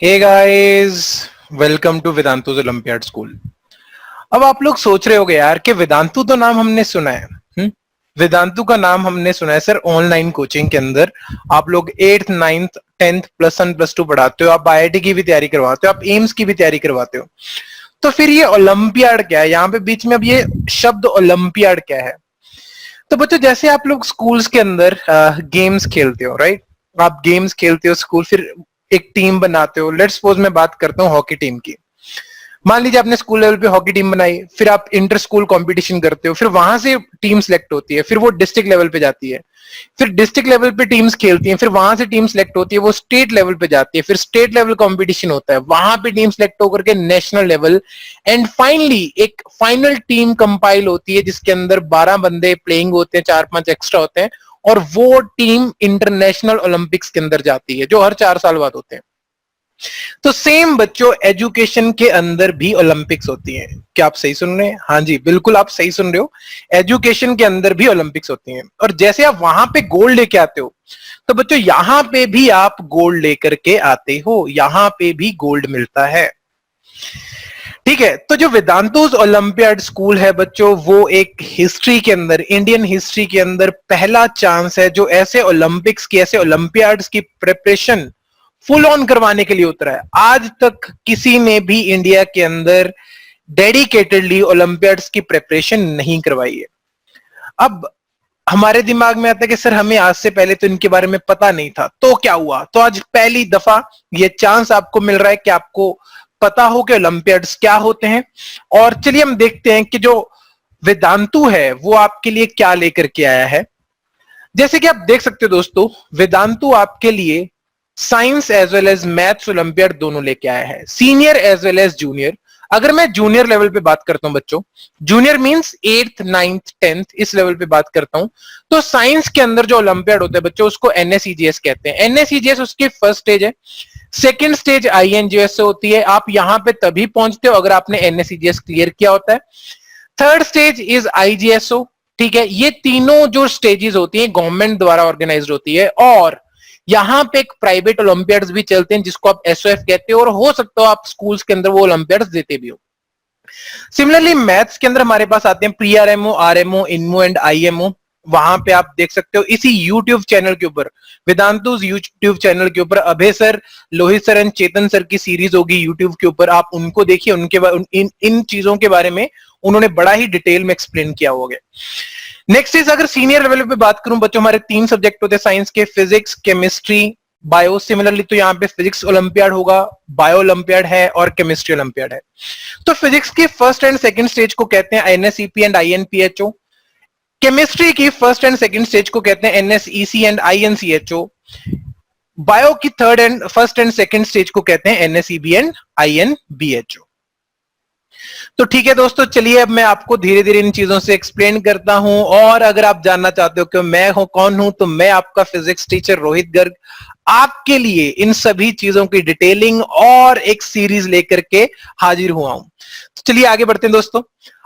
Hey guys, welcome to Vedantu's olympiad school. अब आप लोग सोच रहे होगे यार कि वेदांतु तो नाम हमने सुना है। वेदांतु का नाम हमने सुना है सर ऑनलाइन कोचिंग के अंदर। आप लोग 8th 9th 10th +1 +2 पढ़ाते हो, आप आईआईटी की भी तैयारी करवाते हो, आप एम्स की भी तैयारी करवाते हो। तो फिर ये ओलंपियाड क्या है? यहाँ पे बीच में अब ये शब्द ओलंपियाड क्या है? तो बच्चों, जैसे आप लोग स्कूल्स के अंदर गेम्स खेलते हो, राइट? आप गेम्स खेलते हो स्कूल, फिर एक टीम बनाते हो। लेट्स सपोज मैं बात करता हूँ हॉकी टीम की। मान लीजिए आपने स्कूल लेवल पे हॉकी टीम बनाई, फिर आप इंटर स्कूल कंपटीशन करते हो, फिर वहां से टीम सेलेक्ट होती है, फिर वो डिस्ट्रिक्ट लेवल पे जाती है, फिर डिस्ट्रिक्ट लेवल पे टीम्स खेलती हैं, फिर वहां से टीम सेलेक्ट होती है, वो स्टेट लेवल पे जाती है, फिर स्टेट लेवल कंपटीशन होता है, वहां पे टीम सेलेक्ट होकर के नेशनल लेवल, एंड फाइनली एक फाइनल टीम कंपाइल होती है जिसके अंदर 12 बंदे प्लेइंग होते हैं, 4-5 एक्स्ट्रा होते हैं, और वो टीम इंटरनेशनल ओलंपिक्स के अंदर जाती है जो हर 4 साल बाद होते हैं। तो सेम बच्चों, एजुकेशन के अंदर भी ओलंपिक्स होती हैं। क्या आप सही सुन रहे हैं? हाँ जी, बिल्कुल आप सही सुन रहे हो। एजुकेशन के अंदर भी ओलंपिक्स होती हैं, और जैसे आप वहां पे गोल्ड लेके आते हो, तो बच्चों यहां पे भी आप गोल्ड लेकर के आते हो, यहां पे भी गोल्ड मिलता है। ठीक है, तो जो वेदांतु's ओलंपियाड स्कूल है बच्चों, वो एक हिस्ट्री के अंदर, इंडियन हिस्ट्री के अंदर पहला चांस है जो ऐसे ओलंपिक्स की, ऐसे ओलंपियाड्स की प्रिपरेशन फुल ऑन करवाने के लिए उतरा है। आज तक किसी ने भी इंडिया के अंदर डेडिकेटेडली ओलंपियाड्स की प्रिपरेशन नहीं करवाई है। अब हमारे दिमाग में आता है कि सर हमें आज से पहले तो इनके बारे में पता नहीं था, तो क्या हुआ? तो आज पहली दफा ये चांस आपको मिल रहा है कि आपको पता हो कि ओलंपियाड्स क्या होते हैं। और चलिए हम देखते हैं कि जो वेदांतु है वो आपके लिए क्या लेकर के आया है। जैसे कि आप देख सकते हो दोस्तों, वेदांतु आपके लिए science as well as maths olympiad दोनों लेके आया है, senior as well as junior. अगर मैं जूनियर लेवल पे बात करता हूं बच्चों, junior means 8th 9th 10th, इस लेवल पे बात करता हूं, तो साइंस के अंदर जो ओलंपियाड होता है बच्चों, उसको एनएसईजीएस कहते हैं। एनएसईजीएस उसकी फर्स्ट स्टेज है। सेकेंड स्टेज आईएनजीएस से होती है। आप यहां पे तभी पहुंचते हो अगर आपने एनएसईजीएस क्लियर किया होता है। Third stage is IGSO. ठीक है, ये तीनों जो स्टेजेस होती हैं गवर्नमेंट द्वारा ऑर्गेनाइज्ड होती है, और यहां पे एक प्राइवेट ओलंपियाड्स भी चलते हैं जिसको आप एसओएफ कहते हो, और हो सकता हो आप स्कूल्स के अंदर वो ओलंपियाड्स देते भी हो। सिमिलरली मैथ्स के अंदर हमारे पास आते हैं pre RMO, RMO, INMO and IMO. वहां पे आप देख सकते हो इसी यूट्यूब चैनल के ऊपर, वेदांतु's यूट्यूब चैनल के ऊपर Abhay sir, Lohit sir and Chetan sir की सीरीज होगी यूट्यूब के ऊपर। आप उनको देखिए, उनके इन चीजों के बारे में उन्होंने बड़ा ही डिटेल में एक्सप्लेन किया होगा। नेक्स्ट इज, अगर सीनियर लेवल पे बात करूं बच्चों, हमारे 3 सब्जेक्ट होते हैं साइंस के, फिजिक्स, केमिस्ट्री, बायो। सिमिलरली तो यहाँ पे फिजिक्स ओलंपियाड होगा, बायो ओलंपियाड है, और केमिस्ट्री ओलंपियाड है। तो फिजिक्स की फर्स्ट एंड सेकंड स्टेज को कहते हैं एनएसईपी एंड आईएनपीएचओ। केमिस्ट्री की फर्स्ट एंड सेकंड स्टेज को कहते हैं एनएसईसी एंड आईएनसीएचओ। बायो की फर्स्ट एंड सेकंड स्टेज को कहते हैं एनएसईबी एंड आईएनबीएचओ। तो ठीक है दोस्तों, चलिए अब मैं आपको धीरे धीरे इन चीजों से एक्सप्लेन करता हूं। और अगर आप जानना चाहते हो कि मैं कौन हूं, तो मैं आपका फिजिक्स टीचर रोहित गर्ग आपके लिए इन सभी चीजों की डिटेलिंग और एक सीरीज लेकर के हाजिर हुआ हूं। तो चलिए आगे बढ़ते हैं दोस्तों।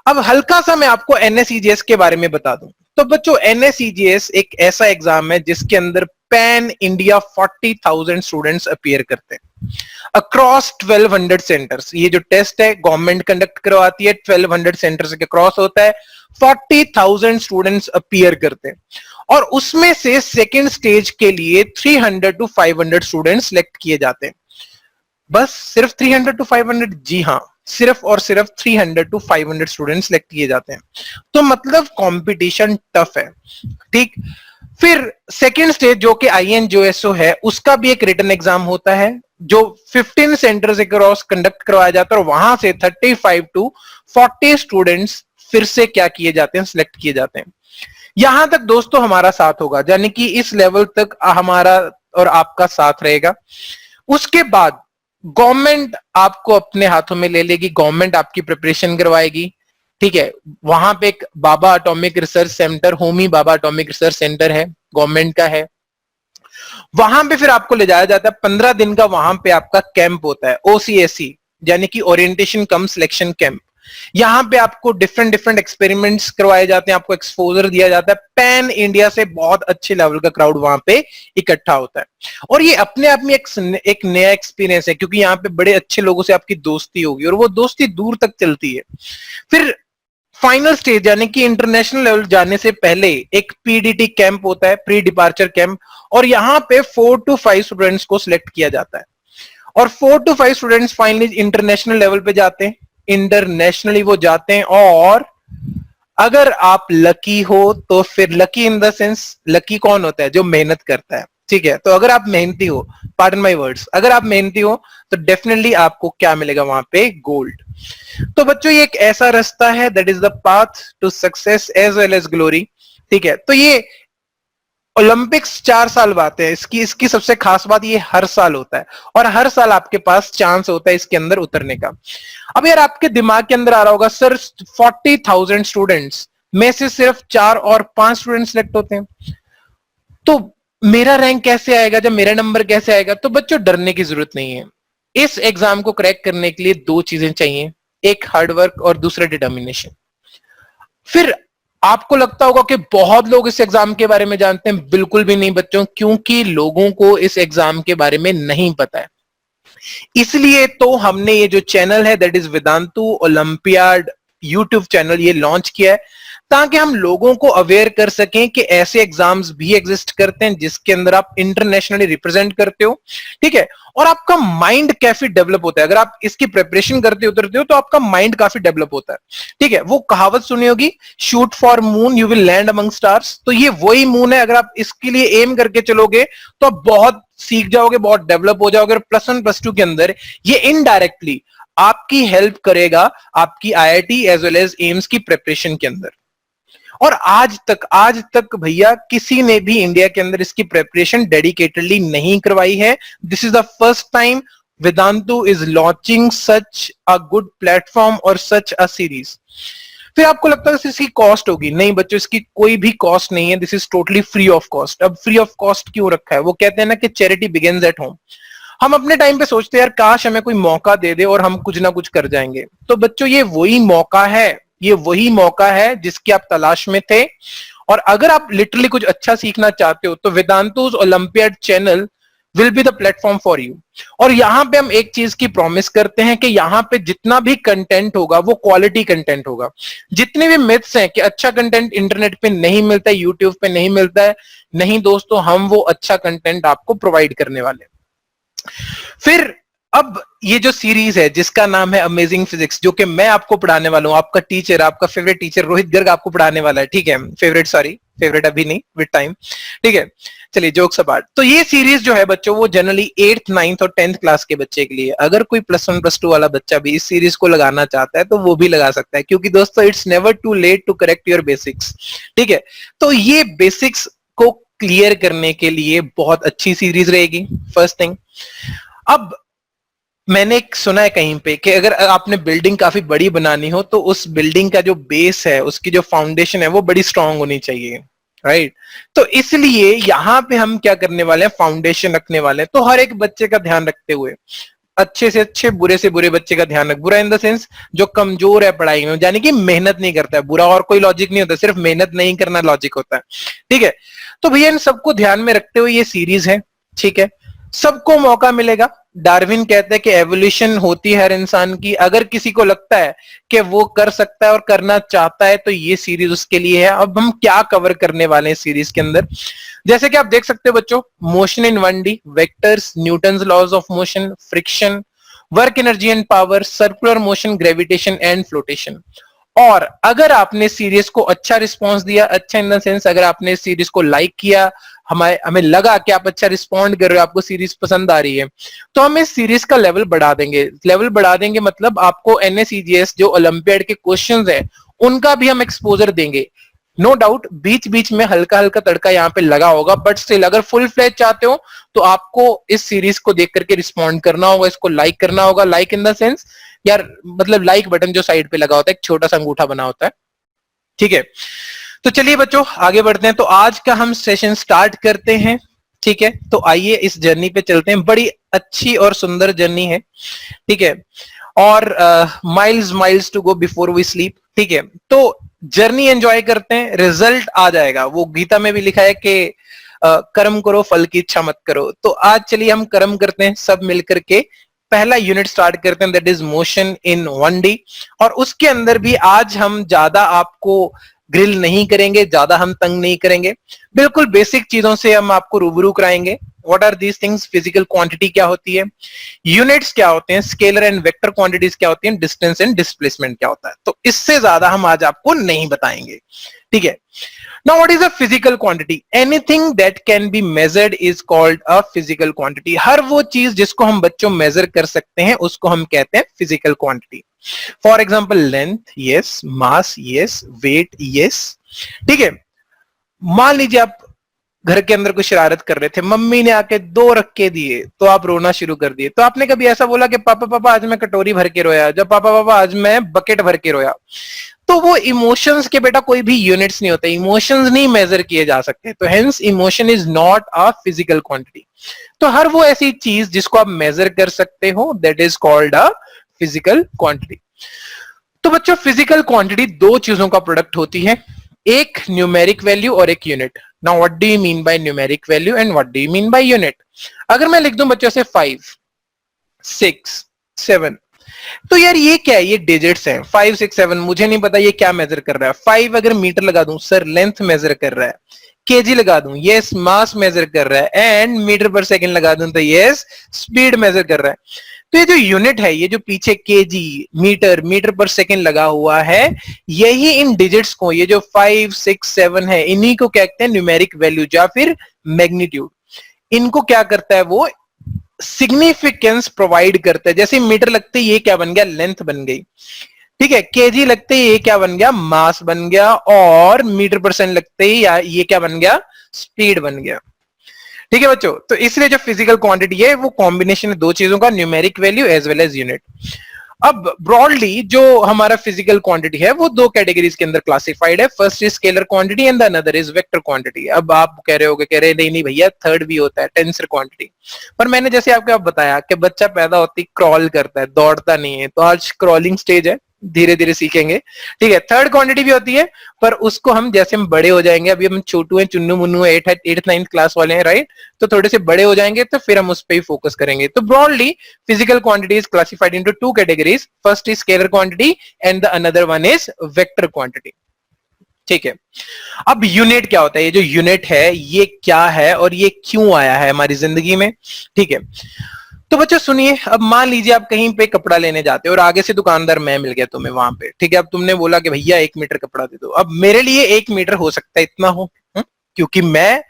अब हल्का सा मैं आपको एनएसईजीएस के बारे में बता दूं। तो बच्चों, एनएसईजीएस एक ऐसा एग्जाम है जिसके अंदर पैन इंडिया 40,000 स्टूडेंट्स अपीयर करते हैं अक्रॉस 1200 सेंटर्स। ये जो टेस्ट है गवर्नमेंट कंडक्ट करवाती है, 1200 सेंटर्स के क्रॉस होता है, 40,000 स्टूडेंट्स अपीयर करते हैं, और उसमें से सेकेंड स्टेज के लिए 300 to 500 स्टूडेंट्स सिलेक्ट किए जाते हैं। बस सिर्फ 300 to 500? जी हाँ, सिर्फ और सिर्फ 300 to 500 स्टूडेंट्स सिलेक्ट किए जाते हैं। तो मतलब कंपटीशन टफ है। ठीक, फिर सेकेंड स्टेज जो कि आईएनजीएसओ है, उसका भी एक रिटन एग्जाम होता है जो 15 सेंटर से क्रॉस कंडक्ट करवाया जाता है, और वहां से 35 to 40 स्टूडेंट्स फिर से क्या किए जाते हैं, सिलेक्ट किए जाते हैं। यहां तक दोस्तों हमारा साथ होगा, यानी कि इस लेवल तक हमारा और आपका साथ रहेगा। उसके बाद गवर्नमेंट आपको अपने हाथों में ले लेगी, गवर्नमेंट आपकी प्रिपरेशन करवाएगी। ठीक है, वहां पे एक बाबा एटॉमिक रिसर्च सेंटर, होमी बाबा एटॉमिक रिसर्च सेंटर है, गवर्नमेंट का है। वहां पे फिर आपको ले जाया जाता है, 15 दिन का वहां पे आपका कैंप होता है, ओसीएससी यानी कि ओरिएंटेशन कम सिलेक्शन कैंप। यहाँ पे आपको डिफरेंट डिफरेंट एक्सपेरिमेंट्स करवाए जाते हैं, आपको एक्सपोजर दिया जाता है, पैन इंडिया से बहुत अच्छे लेवल का क्राउड वहां पे इकट्ठा होता है। और ये अपने आप में एक नया एक्सपीरियंस है, क्योंकि यहाँ पे बड़े अच्छे लोगों से आपकी दोस्ती होगी और वो दोस्ती दूर तक चलती है। फिर फाइनल स्टेज यानी कि इंटरनेशनल लेवल जाने से पहले एक पीडीटी कैंप होता है, प्री डिपार्चर कैंप, और यहाँ पे 4 to 5 स्टूडेंट्स को सिलेक्ट किया जाता है और 4 to 5 students finally international level पे जाते हैं। इंटरनेशनली वो जाते हैं और अगर आप लकी हो तो फिर lucky in the sense, lucky कौन होता है? जो मेहनत करता है, ठीक है। तो अगर आप मेहनती हो, पार्डन माय वर्ड्स, अगर आप मेहनती हो तो डेफिनेटली आपको क्या मिलेगा वहां पे? गोल्ड। तो बच्चों ये एक ऐसा रास्ता है, that is the path to success as well as glory, ठीक है। तो ये ओलंपिक्स 4 साल बाद है, इसकी इसकी सबसे खास बात ये हर साल होता है और हर साल आपके पास चांस होता है इसके अंदर उतरने का। अब यार आपके दिमाग के अंदर आ रहा होगा, सर 40,000 स्टूडेंट्स में से सिर्फ 4 और 5 स्टूडेंट सिलेक्ट होते हैं, तो मेरा रैंक कैसे आएगा, जब मेरा नंबर कैसे आएगा? तो बच्चों डरने की जरूरत नहीं है। इस एग्जाम को क्रैक करने के लिए 2 चीजें चाहिए, एक हार्डवर्क और दूसरा डिटर्मिनेशन। फिर आपको लगता होगा कि बहुत लोग इस एग्जाम के बारे में जानते हैं, बिल्कुल भी नहीं बच्चों, क्योंकि लोगों को इस एग्जाम के बारे में नहीं पता है। इसलिए तो हमने ये जो चैनल है, that is Vedantu olympiad YouTube channel, ये लॉन्च किया है ताकि हम लोगों को अवेयर कर सकें कि ऐसे एग्जाम्स भी एग्जिस्ट करते हैं जिसके अंदर आप इंटरनेशनली रिप्रेजेंट करते हो, ठीक है। और आपका माइंड काफी डेवलप होता है, अगर आप इसकी प्रिपरेशन करते उतरते हो तो आपका माइंड काफी डेवलप होता है, ठीक है। वो कहावत सुनी होगी, shoot for moon you will land among stars, तो ये वही मून है। अगर आप इसके लिए एम करके चलोगे तो आप बहुत सीख जाओगे, बहुत डेवलप हो जाओगे। और प्लस 1 प्लस 2 के अंदर ये इनडायरेक्टली आपकी हेल्प करेगा आपकी IIT as well as AIIMS की प्रिपरेशन के अंदर। और आज तक भैया किसी ने भी इंडिया के अंदर इसकी प्रिपरेशन डेडिकेटेडली नहीं करवाई है। This is the first time Vedantu is launching such a good platform और सच अ सीरीज। फिर आपको लगता है इसकी कॉस्ट होगी, नहीं बच्चों इसकी कोई भी कॉस्ट नहीं है, this is totally free of cost. अब फ्री ऑफ कॉस्ट क्यों रखा है? वो कहते हैं ना कि चैरिटी बिगिंस एट होम। हम अपने टाइम पे सोचते हैं यार काश हमें कोई मौका दे दे और हम कुछ ना कुछ कर जाएंगे, तो बच्चों ये वही मौका है, ये वही मौका है जिसकी आप तलाश में थे। और अगर आप लिटरली कुछ अच्छा सीखना चाहते हो तो Vedantu's olympiad channel will be the platform for you. और यहां पे हम एक चीज की प्रॉमिस करते हैं कि यहां पे जितना भी कंटेंट होगा वो क्वालिटी कंटेंट होगा। जितने भी मिथ्स हैं कि अच्छा कंटेंट इंटरनेट पे नहीं मिलता है, यूट्यूब पे नहीं मिलता है, नहीं दोस्तों, हम वो अच्छा कंटेंट आपको प्रोवाइड करने वाले। फिर अब ये जो सीरीज है जिसका नाम है अमेजिंग फिजिक्स, जो कि मैं आपको पढ़ाने वाला हूं, आपका टीचर, आपका फेवरेट टीचर रोहित गर्ग आपको पढ़ाने वाला है, ठीक है। फेवरेट अभी नहीं, विद टाइम, ठीक है। चलिए जोक्स अपार्ट, तो ये सीरीज जो है बच्चों वो जनरली 8th 9th और 10th क्लास के बच्चे के लिए। अगर कोई प्लस 1 प्लस 2 वाला बच्चा भी इस सीरीज को लगाना चाहता है तो वो भी लगा सकता है, क्योंकि दोस्तों it's never too late to correct your basics, ठीक है। तो ये बेसिक्स को क्लियर करने के लिए बहुत अच्छी सीरीज रहेगी, फर्स्ट थिंग। अब मैंने एक सुना है कहीं पे कि अगर आपने बिल्डिंग काफी बड़ी बनानी हो तो उस बिल्डिंग का जो बेस है, उसकी जो फाउंडेशन है वो बड़ी स्ट्रांग होनी चाहिए, राइट। तो इसलिए यहां पे हम क्या करने वाले हैं, फाउंडेशन रखने वाले हैं। तो हर एक बच्चे का ध्यान रखते हुए, अच्छे से अच्छे, बुरे से बुरे बच्चे का ध्यान रख, बुरा इन द सेंस जो कमजोर है पढ़ाई में, यानी कि मेहनत नहीं करता है, बुरा और कोई लॉजिक नहीं होता, सिर्फ मेहनत नहीं करना लॉजिक होता है, ठीक है। तो भैया इन सबको ध्यान में रखते हुए ये सीरीज है, ठीक है। सबको मौका मिलेगा। डार्विन कहते हैं कि एवोल्यूशन होती है हर इंसान की, अगर किसी को लगता है कि वो कर सकता है और करना चाहता है तो ये सीरीज उसके लिए है। अब हम क्या कवर करने वाले हैं सीरीज के अंदर, जैसे कि आप देख सकते हो बच्चों, motion in 1D, vectors, Newton's laws of motion, friction, work energy and power, circular motion, gravitation and flotation. और अगर आपने सीरीज को अच्छा रिस्पॉन्स दिया, अच्छा इन द सेंस अगर आपने सीरीज को लाइक किया, हमें लगा कि आप अच्छा रिस्पॉन्ड कर रहे हो, आपको सीरीज पसंद आ रही है, तो हम इस सीरीज का लेवल बढ़ा देंगे। लेवल बढ़ा देंगे मतलब आपको एनएसईजीएस जो ओलंपियाड के क्वेश्चंस हैं उनका भी हम एक्सपोजर देंगे। नो डाउट बीच बीच में हल्का हल्का तड़का यहाँ पे लगा होगा, बट स्टिल अगर फुल फ्लैश चाहते हो तो आपको इस सीरीज को देख करके रिस्पॉन्ड करना होगा, इसको लाइक करना होगा। लाइक इन द सेंस यार, मतलब लाइक बटन जो साइड पे लगा होता है, एक छोटा सा अंगूठा बना होता है, ठीक है। तो चलिए बच्चों आगे बढ़ते हैं, तो आज का हम सेशन स्टार्ट करते हैं, ठीक है। तो आइए इस जर्नी पे चलते हैं, बड़ी अच्छी और सुंदर जर्नी है, ठीक है। और miles miles to go before we sleep. ठीक है, तो जर्नी एंजॉय करते हैं, रिजल्ट आ जाएगा। वो गीता में भी लिखा है कि कर्म करो फल की इच्छा मत करो। तो आज चलिए हम कर्म करते हैं सब मिलकर के, पहला यूनिट स्टार्ट करते हैं, that is motion in 1D। और उसके अंदर भी आज हम ज्यादा आपको ग्रिल नहीं करेंगे, ज्यादा हम तंग नहीं करेंगे, बिल्कुल बेसिक चीजों से हम आपको रूबरू कराएंगे। What are these things? Physical quantity क्या होती है, यूनिट्स क्या होते हैं, स्केलर एंड वेक्टर क्वांटिटीज क्या होती हैं, डिस्टेंस एंड डिस्प्लेसमेंट क्या होता है। तो इससे ज्यादा हम आज आपको नहीं बताएंगे। ठीक है, now what is a physical quantity? Anything that can be measured is called a physical quantity. हर वो चीज जिसको हम बच्चों मेजर कर सकते हैं उसको हम कहते हैं physical quantity. For example, length yes, mass yes, weight yes. ठीक है, मान लीजिए आप घर के अंदर कोई शरारत कर रहे थे, मम्मी ने आके 2 रख के दिए तो आप रोना शुरू कर दिए। तो आपने कभी ऐसा बोला कि पापा पापा आज मैं कटोरी भर के रोया, जब पापा पापा आज मैं बकेट भर के रोया? तो वो इमोशंस के बेटा कोई भी यूनिट्स नहीं होते, इमोशंस नहीं मेजर किए जा सकते। तो hence emotion is not a physical quantity. तो हर वो ऐसी चीज जिसको आप मेजर कर सकते हो, that is called a physical quantity. तो बच्चों फिजिकल क्वांटिटी 2 चीजों का प्रोडक्ट होती है, एक न्यूमेरिक वैल्यू और एक unit. Now what do you mean by numeric value and what do you mean by unit? अगर मैं लिख दूं बच्चों से 5 6 7, तो यार ये क्या है? ये डिजिट्स हैं 5 6 7, मुझे नहीं पता ये क्या मेजर कर रहा है। 5 अगर मीटर लगा दूं सर लेंथ मेजर कर रहा है, केजी लगा दूं यस मास मेजर कर रहा है, एंड मीटर पर सेकंड लगा दूं तो यस स्पीड मेजर कर रहा है। तो ये जो यूनिट है, ये जो पीछे केजी मीटर मीटर पर सेकंड लगा हुआ है, यही इन डिजिट्स को, ये जो 5 6 7 है, इन्हीं को कहते हैं न्यूमेरिक वैल्यू या फिर मैग्नीट्यूड। इनको क्या करता है? वो सिग्निफिकेंस प्रोवाइड करता है। जैसे मीटर लगते ही ये क्या बन गया? लेंथ बन गई। ठीक है, केजी लगते ही ये क्या बन गया? मास बन गया। और मीटर परसेंट लगते ही ये क्या बन गया? स्पीड बन गया। ठीक है बच्चों, तो इसलिए जो फिजिकल क्वांटिटी है वो कॉम्बिनेशन है 2 चीजों का, numeric value as well as unit. अब ब्रॉडली जो हमारा फिजिकल क्वांटिटी है वो 2 कैटेगरीज के अंदर क्लासिफाइड है। First is scalar quantity and the another is vector quantity. अब आप कह रहे होगे, कह रहे नहीं नहीं भैया थर्ड भी होता है, टेंसर क्वांटिटी। पर मैंने जैसे आपको बताया कि बच्चा पैदा होती क्रॉल करता है, दौड़ता नहीं है, तो आज क्रॉलिंग स्टेज है, धीरे धीरे सीखेंगे। ठीक है, थर्ड क्वांटिटी भी होती है, पर उसको हम जैसे हम बड़े हो जाएंगे, अभी हम छोटू हैं, चुन्नू मुन्नू है, 8th 9th क्लास वाले हैं, राइट? तो थोड़े से बड़े हो जाएंगे तो फिर हम उस पर ही फोकस करेंगे। तो broadly physical quantity is classified into 2 categories, first is scalar quantity and the another one is vector quantity. ठीक है, अब यूनिट क्या होता है? ये जो यूनिट है ये क्या है और ये क्यों आया है हमारी जिंदगी में? ठीक है, तो बच्चों सुनिए, अब मान लीजिए आप कहीं पे कपड़ा लेने जाते हो और आगे से दुकानदार मैं मिल गया तुम्हें वहां पे। ठीक है, अब तुमने बोला कि भैया 1 मीटर कपड़ा दे दो। अब मेरे लिए 1 मीटर हो सकता है इतना हो, क्योंकि मैं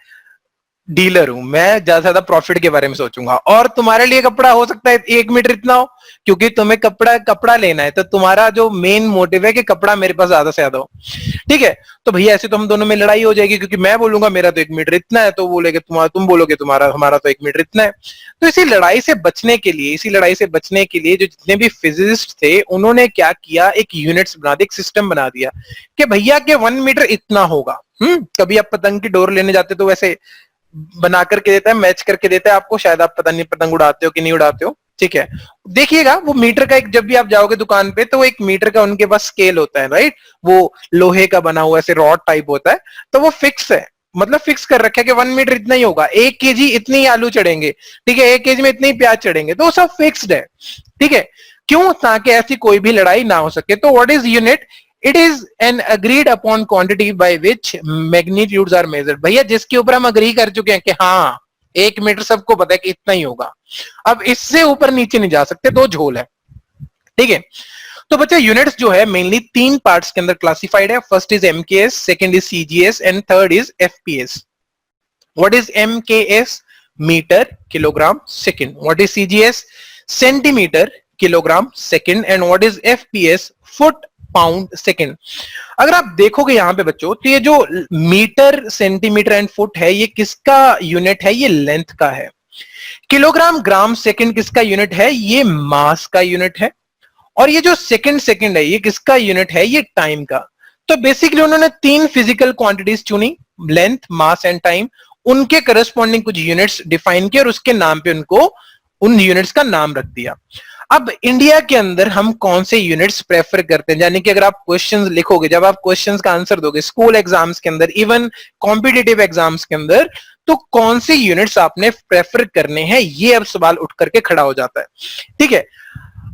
डीलर हूं, मैं ज्यादा से ज्यादा प्रॉफिट के बारे में सोचूंगा। और तुम्हारे लिए कपड़ा हो सकता है 1 मीटर इतना हो, क्योंकि तुम्हें कपड़ा लेना है, तो तुम्हारा जो मेन मोटिव है कि कपड़ा मेरे पास ज्यादा से ज्यादा हो। ठीक है, तो भैया ऐसे तो हम दोनों में लड़ाई हो जाएगी, क्योंकि मैं बोलूंगा मेरा तो 1 मीटर इतना है, तो बोलेगे तुम बोलोगे तुम्हारा हमारा तो 1 मीटर इतना है। तो इसी लड़ाई से बचने के लिए जो जितने भी फिजिसिस्ट थे उन्होंने क्या किया, एक यूनिट्स बना दी, एक सिस्टम बना दिया कि भैया के 1 मीटर इतना होगा। कभी आप पतंग की डोर लेने जाते तो वैसे बना करके देता है, मैच करके देता है आपको, शायद आप पता नहीं पतंग उड़ाते हो कि नहीं उड़ाते हो। ठीक है, देखिएगा वो मीटर का एक, जब भी आप जाओगे दुकान पे तो वो 1 मीटर का उनके पास स्केल होता है, राइट? वो लोहे का बना हुआ ऐसे रॉड टाइप होता है, तो वो फिक्स है, मतलब फिक्स कर रखा है कि 1 मीटर इतना ही होगा, 1 केजी इतने ही आलू चढ़ेंगे, ठीक है, 1 केजी में इतने ही प्याज चढ़ेंगे, तो वो सब फिक्स्ड है। ठीक है, क्यों? ताकि ऐसी कोई भी लड़ाई ना हो सके। तो what is unit? It is an agreed upon quantity by which magnitudes are measured. भैया जिसके ऊपर हम अग्री कर चुके हैं कि हाँ 1 मीटर सबको पता है कि इतना ही होगा, अब इससे ऊपर नीचे नहीं जा सकते, तो झोल है। ठीक है, तो बच्चे यूनिट्स जो है मेनली 3 पार्ट्स के अंदर क्लासिफाइड है। First is MKS, second is CGS and third is FPS. What is MKS? Metre kilogram second. What is CGS? Centimetre kilogram second. And what is FPS? Foot pound second. अगर आप देखोगे यहां पे बच्चों, तो ये जो मीटर सेंटीमीटर एंड फुट है, ये किसका यूनिट है? ये लेंथ का है। किलोग्राम ग्राम सेकंड किसका यूनिट है? ये मास का यूनिट है। और ये जो सेकंड है, ये किसका यूनिट है? ये टाइम का। तो बेसिकली उन्होंने 3 फिजिकल क्वांटिटीज चुनी, लेंथ, मास एंड टाइम, उनके करस्पॉन्डिंग कुछ यूनिट्स डिफाइन किए और उसके नाम पे उनको उन यूनिट्स का नाम रख दिया। अब इंडिया के अंदर हम कौन से यूनिट्स प्रेफर करते हैं, यानी कि अगर आप क्वेश्चंस लिखोगे, जब आप क्वेश्चंस का आंसर दोगे स्कूल एग्जाम्स के अंदर, इवन कॉम्पिटिटिव एग्जाम्स के अंदर, तो कौन से यूनिट्स आपने प्रेफर करने हैं, ये अब सवाल उठ करके खड़ा हो जाता है। ठीक है,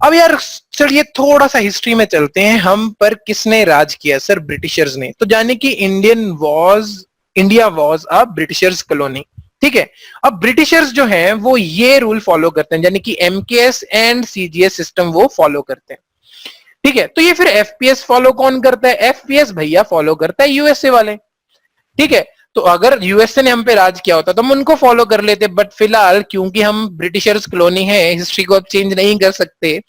अब यार चलिए थोड़ा सा हिस्ट्री में चलते हैं, हम पर किसने राज किया? सर ब्रिटिशर्स ने। तो जाने कि India was a Britishers colony. ठीक है, अब ब्रिटिशर्स जो हैं वो ये रूल फॉलो करते हैं, यानी कि एमकेएस एंड सीजीएस सिस्टम वो फॉलो करते हैं। ठीक है, तो ये फिर एफपीएस फॉलो कौन करता है? एफपीएस भैया फॉलो करता है यूएसए वाले। ठीक है, तो अगर यूएसए ने हम पे राज किया होता तो हम उनको फॉलो कर लेते, बट फिलहाल क्योंकि हम ब्रिटिशर्स कॉलोनी है, हिस्ट्री को अब चेंज नहीं कर सकते।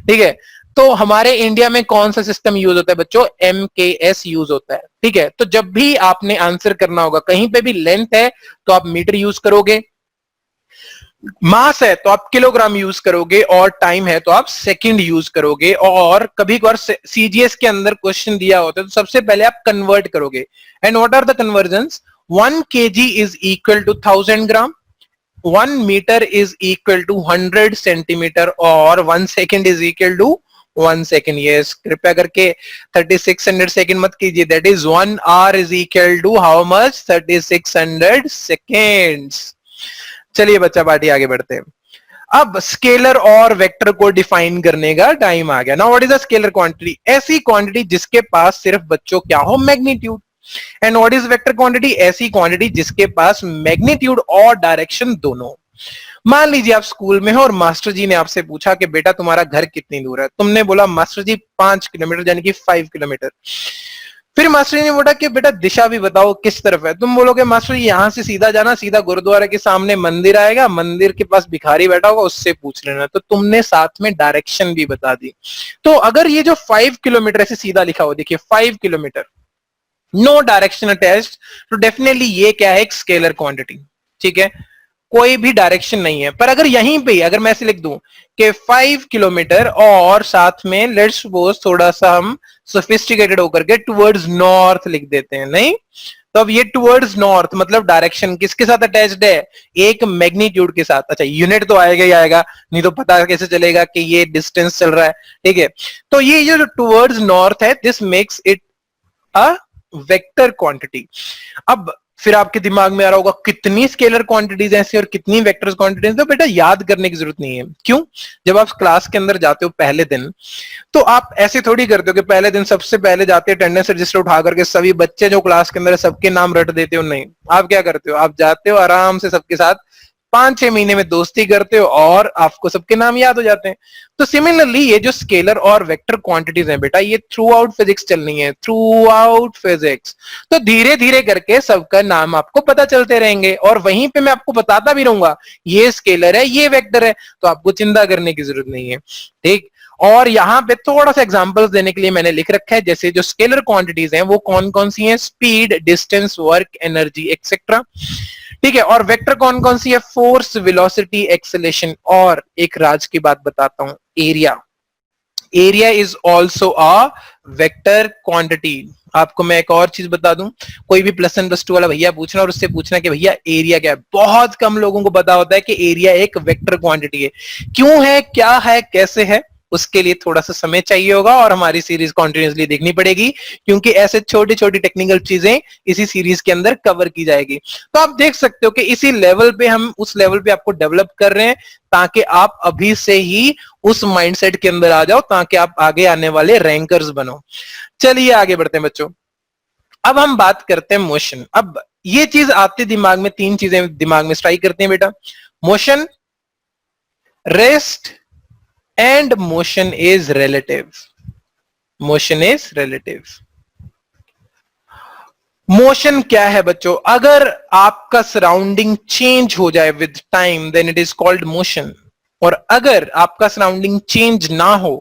ठीक है, तो हमारे इंडिया में कौन सा सिस्टम यूज होता है बच्चों? एमकेएस यूज होता है। ठीक है, तो जब भी आपने आंसर करना होगा, कहीं पे भी लेंथ है तो आप मीटर यूज करोगे, मास है तो आप किलोग्राम यूज करोगे, और टाइम है तो आप सेकंड यूज करोगे। और कभी कभार सीजीएस के अंदर क्वेश्चन दिया होता है तो सबसे पहले आप कन्वर्ट करोगे। And what are the conversions? 1 kg is equal to 1000 gram, 1 metre is equal to 100 centimetre, और 1 second is equal to 1 second. Yes, कृपया करके 3600 सेकेंड मत कीजिए, that is 1 hour is equal to how much? 3600 seconds. चलिए बच्चा party आगे बढ़ते हैं। अब स्केलर और वेक्टर को डिफाइन करने का टाइम आ गया। Now what is a scalar quantity? ऐसी क्वांटिटी जिसके पास सिर्फ बच्चों क्या हो? Magnitude. And what is vector quantity? ऐसी क्वांटिटी जिसके पास मैग्नीट्यूड और डायरेक्शन दोनों। मान लीजिए आप स्कूल में हो और मास्टर जी ने आपसे पूछा कि बेटा तुम्हारा घर कितनी दूर है? तुमने बोला मास्टर जी 5 किलोमीटर, यानी कि 5 किलोमीटर। फिर मास्टर जी ने बोला कि बेटा दिशा भी बताओ किस तरफ है? तुम बोलोगे मास्टर जी यहां से सीधा जाना, सीधा गुरुद्वारा के सामने मंदिर आएगा, मंदिर के पास भिखारी बैठा होगा, उससे पूछ लेना। तो तुमने साथ में डायरेक्शन भी बता दी। तो अगर ये जो 5 किलोमीटर ऐसे सीधा लिखा हो, देखिए 5 किलोमीटर, नो डायरेक्शन अटैच्ड, तो डेफिनेटली ये क्या है? एक स्केलर क्वांटिटी। ठीक है, कोई भी डायरेक्शन नहीं है। पर अगर यहीं पे अगर मैं ऐसे लिख दूं कि 5 किलोमीटर और साथ में लेट्स सपोज थोड़ा सा हम सोफिस्टिकेटेड होकर के टुवर्ड्स नॉर्थ लिख देते हैं, नहीं? तो अब ये टुवर्ड्स नॉर्थ मतलब डायरेक्शन किसके साथ अटैच्ड है? एक मैग्नीट्यूड के साथ। अच्छा, यूनिट तो आएगा ही आएगा, नहीं तो पता कैसे चलेगा कि ये डिस्टेंस चल रहा है। ठीक है, तो ये जो टुवर्ड्स नॉर्थ है, this makes it a vector quantity. अब फिर आपके दिमाग में आ रहा होगा कितनी स्केलर क्वांटिटीज ऐसी और कितनी वेक्टर क्वांटिटीज? तो बेटा याद करने की जरूरत नहीं है। क्यों? जब आप क्लास के अंदर जाते हो पहले दिन, तो आप ऐसे थोड़ी करते हो कि पहले दिन सबसे पहले जाते हो अटेंडेंस रजिस्टर उठा करके सभी बच्चे जो क्लास के अंदर है सबके नाम रट देते हो। नहीं, आप क्या करते हो? आप जाते हो आराम से सबके साथ 5-6 महीने में दोस्ती करते हो और आपको सबके नाम याद हो जाते हैं। तो सिमिलरली ये जो स्केलर और वेक्टर क्वांटिटीज हैं बेटा, ये थ्रू आउट फिजिक्स चलनी है, थ्रू आउट फिजिक्स। तो धीरे धीरे करके सबका नाम आपको पता चलते रहेंगे, और वहीं पे मैं आपको बताता भी रहूंगा ये स्केलर है, ये वेक्टर है, तो आपको चिंता करने की जरूरत नहीं है। ठीक, और यहां पे थोड़ा सा एग्जांपल्स देने के लिए मैंने लिख रखा है, जैसे जो स्केलर क्वांटिटीज हैं वो कौन कौन सी हैं? Speed, distance, work, energy, etcetera. ठीक है, और वेक्टर कौन कौन सी है? Force, velocity, acceleration. और एक राज की बात बताता हूं, area. Area is also a vector quantity. आपको मैं एक और चीज बता दूं, कोई भी +1 +2 वाला भैया पूछना और उससे पूछना कि भैया एरिया क्या है। बहुत कम लोगों को पता होता है कि एरिया एक वेक्टर क्वांटिटी है। क्यों है, क्या है, कैसे है, उसके लिए थोड़ा सा समय चाहिए होगा और हमारी सीरीज कॉन्टिन्यूसली देखनी पड़ेगी, क्योंकि ऐसे छोटी छोटी टेक्निकल चीजें इसी सीरीज के अंदर कवर की जाएगी। तो आप देख सकते हो कि इसी लेवल पे हम उस लेवल पे आपको डेवलप कर रहे हैं, ताकि आप अभी से ही उस माइंडसेट के अंदर आ जाओ, ताकि आप आगे आने वाले रैंकर्स बनो। चलिए आगे बढ़ते हैं बच्चों। अब हम बात करते हैं मोशन। अब ये चीज आते दिमाग में, 3 चीजें दिमाग में स्ट्राइक करती हैं बेटा, motion, rest and motion is relative. Motion is relative. Motion क्या है बच्चों? अगर आपका सराउंडिंग चेंज हो जाए with time then it is called motion, और अगर आपका सराउंडिंग चेंज ना हो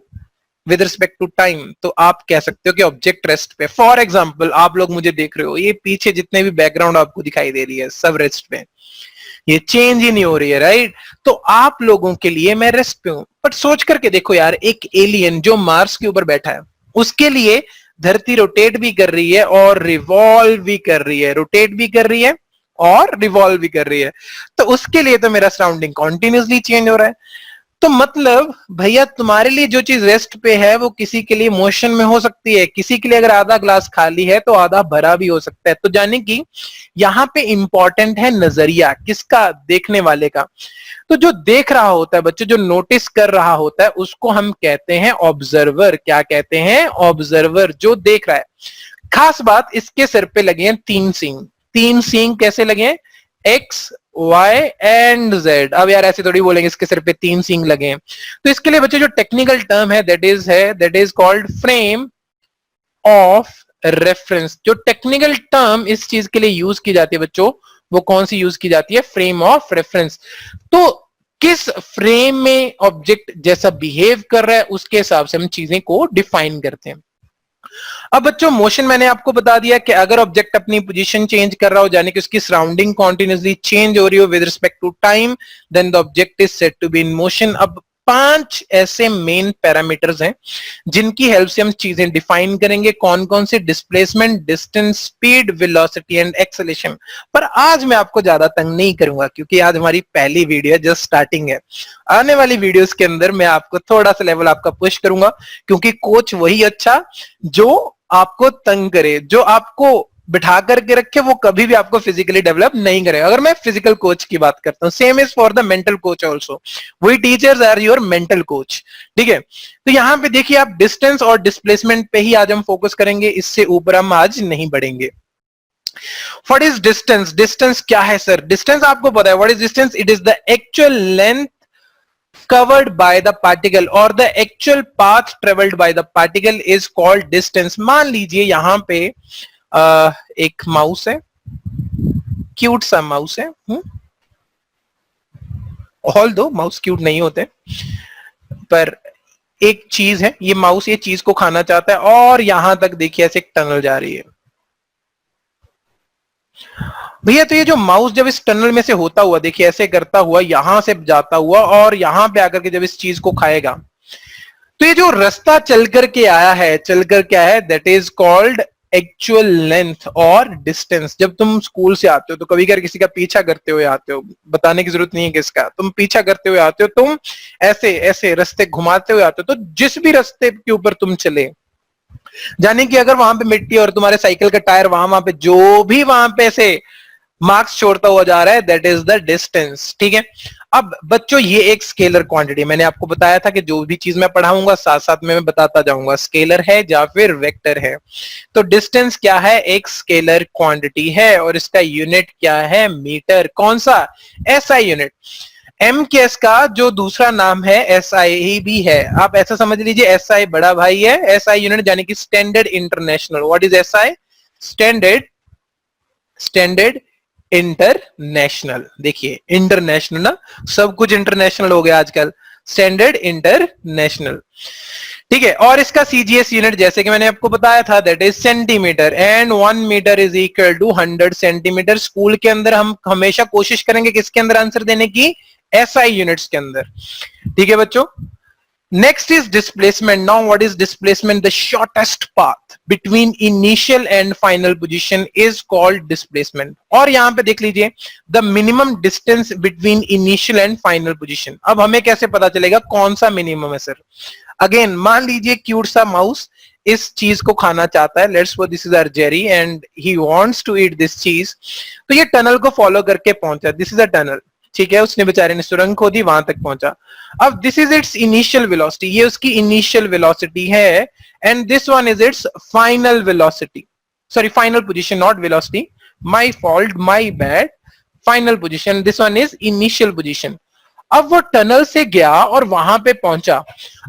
विद रिस्पेक्ट टू टाइम तो आप कह सकते हो कि ऑब्जेक्ट रेस्ट पे। फॉर एग्जांपल आप लोग मुझे देख रहे हो, ये पीछे जितने भी बैकग्राउंड आपको दिखाई दे रही है सब रेस्ट पे, ये चेंज ही नहीं हो रही है, राइट? तो आप लोगों के लिए मैं रेस्ट पे हूं। बट सोच करके देखो यार, एक एलियन जो मार्स के ऊपर बैठा है, उसके लिए धरती रोटेट भी कर रही है और रिवॉल्व भी कर रही है, रोटेट भी कर रही है और रिवॉल्व भी कर रही है। तो उसके लिए तो मेरा सराउंडिंग कॉन्टिन्यूसली चेंज हो रहा है। तो मतलब भैया तुम्हारे लिए जो चीज रेस्ट पे है वो किसी के लिए मोशन में हो सकती है, किसी के लिए अगर आधा ग्लास खाली है तो आधा भरा भी हो सकता है। तो जाने की यहाँ पे इंपॉर्टेंट है नजरिया किसका, देखने वाले का। तो जो देख रहा होता है बच्चों, जो नोटिस कर रहा होता है उसको हम कहते हैं ऑब्जर्वर। क्या कहते हैं? ऑब्जर्वर, जो देख रहा है। खास बात, इसके सिर पे लगे हैं 3 सींग। 3 सींग कैसे लगे हैं? X, Y and Z. अब यार ऐसे थोड़ी बोलेंगे इसके सिर पे 3 सींग लगे हैं। तो इसके लिए बच्चों जो टेक्निकल टर्म है that is called frame of reference. जो टेक्निकल टर्म इस चीज के लिए यूज की जाती है बच्चों, वो कौन सी यूज की जाती है? Frame of reference. तो किस फ्रेम में ऑब्जेक्ट जैसा बिहेव कर रहा है उसके हिसाब से हम चीजें को डिफाइन करते हैं। अब बच्चों मोशन मैंने आपको बता दिया कि अगर ऑब्जेक्ट अपनी पोजीशन चेंज कर रहा हो, यानी कि उसकी सराउंडिंग कॉन्टिन्यूसली चेंज हो रही हो with respect to time, then the object is said to be in motion. अब 5 ऐसे मेन पैरामीटर्स हैं जिनकी हेल्प से हम चीजें डिफाइन करेंगे। कौन कौन से? Displacement, distance, speed, velocity and acceleration. पर आज मैं आपको ज्यादा तंग नहीं करूंगा क्योंकि आज हमारी पहली वीडियो जस्ट स्टार्टिंग है। आने वाली वीडियोस के अंदर मैं आपको थोड़ा सा लेवल आपका पुश करूंगा, क्योंकि कोच वही अच्छा जो आपको तंग करे, जो आपको बिठा करके रखे, वो कभी भी आपको फिजिकली डेवलप नहीं करेगा। अगर मैं फिजिकल कोच की बात करता हूं, same is for the mental coach also. वही teachers are your mental coach, ठीक है। तो यहां पे देखिए आप, डिस्टेंस और डिस्प्लेसमेंट पे ही आज हम फोकस करेंगे, इससे ऊपर हम आज नहीं बढ़ेंगे। What is distance? डिस्टेंस क्या है सर? डिस्टेंस आपको पता है। What is distance? It is the actual length covered by the particle or the actual path traveled by the particle is called distance। मान लीजिए यहां पे एक माउस है, क्यूट सा माउस है। ऑल दो माउस क्यूट नहीं होते, पर एक चीज है, ये माउस ये चीज को खाना चाहता है और यहां तक देखिए ऐसे एक टनल जा रही है भैया। तो ये जो माउस जब इस टनल में से होता हुआ, देखिए ऐसे करता हुआ यहां से जाता हुआ और यहां पे आकर के जब इस चीज को खाएगा, तो ये जो रास्ता चल करके आया है, चल कर क्या है, that is called actual length और डिस्टेंस। जब तुम स्कूल से आते हो तो कभी किसी का पीछा करते हुए आते हो, बताने की जरूरत नहीं है किसका, तुम पीछा करते हुए आते हो, तुम ऐसे ऐसे रास्ते घुमाते हुए आते हो। तो जिस भी रास्ते के ऊपर तुम चले, जाने कि अगर वहां पे मिट्टी और तुम्हारे साइकिल का टायर वहां पे जो भी वहां पे ऐसे मार्क्स छोड़ता हुआ जा रहा है, दैट इज द डिस्टेंस, ठीक है। अब बच्चों ये एक स्केलर क्वांटिटी, मैंने आपको बताया था कि जो भी चीज मैं पढ़ाऊंगा साथ साथ में मैं बताता जाऊंगा स्केलर है या फिर वेक्टर है। तो डिस्टेंस क्या है? एक स्केलर क्वांटिटी है और इसका यूनिट क्या है? मीटर। कौन सा? SI unit. एम के एस का जो दूसरा नाम है एसआई भी है। आप ऐसा समझ लीजिए, एसआई बड़ा भाई है, एसआई यूनिट यानी कि standard international. What is SI? Standard, standard international. देखिए इंटरनेशनल ना, सब कुछ इंटरनेशनल हो गया आजकल। स्टैंडर्ड इंटरनेशनल, ठीक है। और इसका सीजीएस यूनिट जैसे कि मैंने आपको बताया था, that is centimetre, and 1 metre is equal to 100 centimetre. School के अंदर हम हमेशा कोशिश करेंगे किसके अंदर आंसर देने की? एसआई यूनिट्स के अंदर, ठीक है बच्चों। Next is displacement. Now what is displacement? The shortest path between initial and final position is called displacement. और यहां पे देख लीजिए, the minimum distance between initial and final position। अब हमें कैसे पता चलेगा कौन सा मिनिमम है सर? अगेन मान लीजिए क्यूट सा माउस इस चीज को खाना चाहता है। Let's suppose this is our Jerry and he wants to eat this चीज। तो ये टनल को फॉलो करके पहुंचा, दिस इज अ टनल, ठीक है। उसने बेचारे ने सुरंग खोदी, वहां तक पहुंचा। अब this is it's initial velocity, ये उसकी इनिशियल वेलोसिटी है, and this one is it's final velocity, sorry final position, not velocity, my fault, my bad. Final position, this one is initial position. अब वो टनल से गया और वहां पे पहुंचा।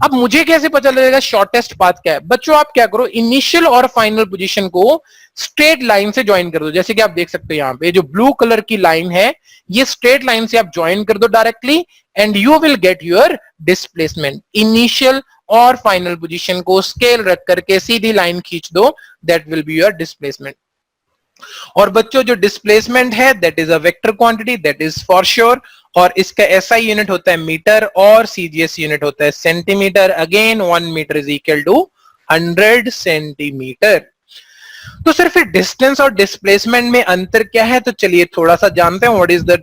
अब मुझे कैसे पता लगेगा शॉर्टेस्ट पाथ क्या है? बच्चों आप क्या करो, इनिशियल और फाइनल पोजीशन को स्ट्रेट लाइन से ज्वाइन कर दो। जैसे कि आप देख सकते हो यहाँ पे जो ब्लू कलर की लाइन है, ये स्ट्रेट लाइन से आप ज्वाइन कर दो directly, and you will get your displacement. Initial और फाइनल पोजीशन को स्केल रख करके सीधी लाइन खींच दो, that will be your displacement. और बच्चों जो डिस्प्लेसमेंट है that is a vector quantity, that is for sure. और इसका एसआई यूनिट होता है मीटर और सीजीएस यूनिट होता है centimetre. Again 1 metre is equal to 100 centimetre. तो सिर्फ डिस्टेंस और डिस्प्लेसमेंट में अंतर क्या है? तो चलिए थोड़ा सा जानते हैं। What is the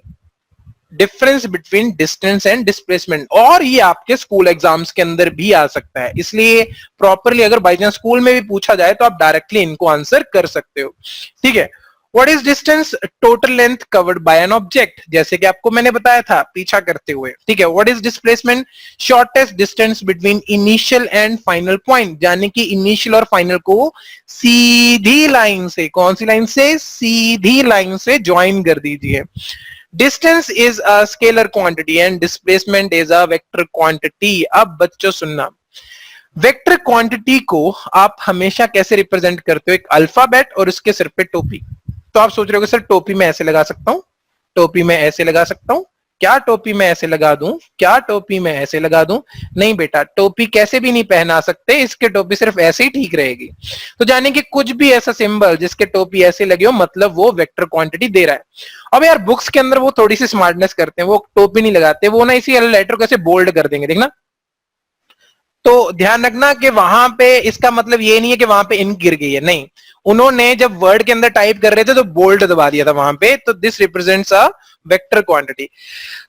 difference between distance and displacement, और ये आपके स्कूल एग्जाम्स के अंदर भी आ सकता है, इसलिए प्रॉपरली अगर बाई चांस स्कूल में भी पूछा जाए तो आप डायरेक्टली इनको आंसर कर सकते हो। ठीक है, what is distance? Total length covered by an object, जैसे कि आपको मैंने बताया था पीछा करते हुए। ठीक है, what is displacement? Shortest distance between initial and final point, यानी कि इनिशियल और फाइनल को सीधी लाइन से, कौन सी लाइन से? सीधी लाइन से ज्वाइन कर दीजिए। Distance is a scalar quantity and displacement is a vector quantity. अब बच्चों सुनना, वेक्टर क्वांटिटी को आप हमेशा कैसे रिप्रेजेंट करते हो? एक अल्फाबेट और उसके सिर पे टोपी। तो आप सोच रहे हो सर टोपी में ऐसे लगा सकता हूं, टोपी में ऐसे लगा सकता हूं, क्या टोपी में ऐसे लगा दूं, क्या टोपी में ऐसे लगा दूं? नहीं बेटा, टोपी कैसे भी नहीं पहना सकते, इसके टोपी सिर्फ ऐसे ही ठीक रहेगी। तो जाने कि कुछ भी ऐसा सिंबल जिसके टोपी ऐसे लगे हो, मतलब वो वेक्टर क्वांटिटी दे रहा है। अब यार बुक्स के अंदर वो थोड़ी सी स्मार्टनेस करते हैं, वो टोपी नहीं लगाते, वो ना इसी लेटर को ऐसे बोल्ड कर देंगे, देखना। तो ध्यान रखना कि वहां पे इसका मतलब ये नहीं है कि वहां पे इंक गिर गई है, नहीं, उन्होंने जब वर्ड के अंदर टाइप कर रहे थे तो बोल्ड दबा दिया था वहां पे, तो this represents a vector quantity.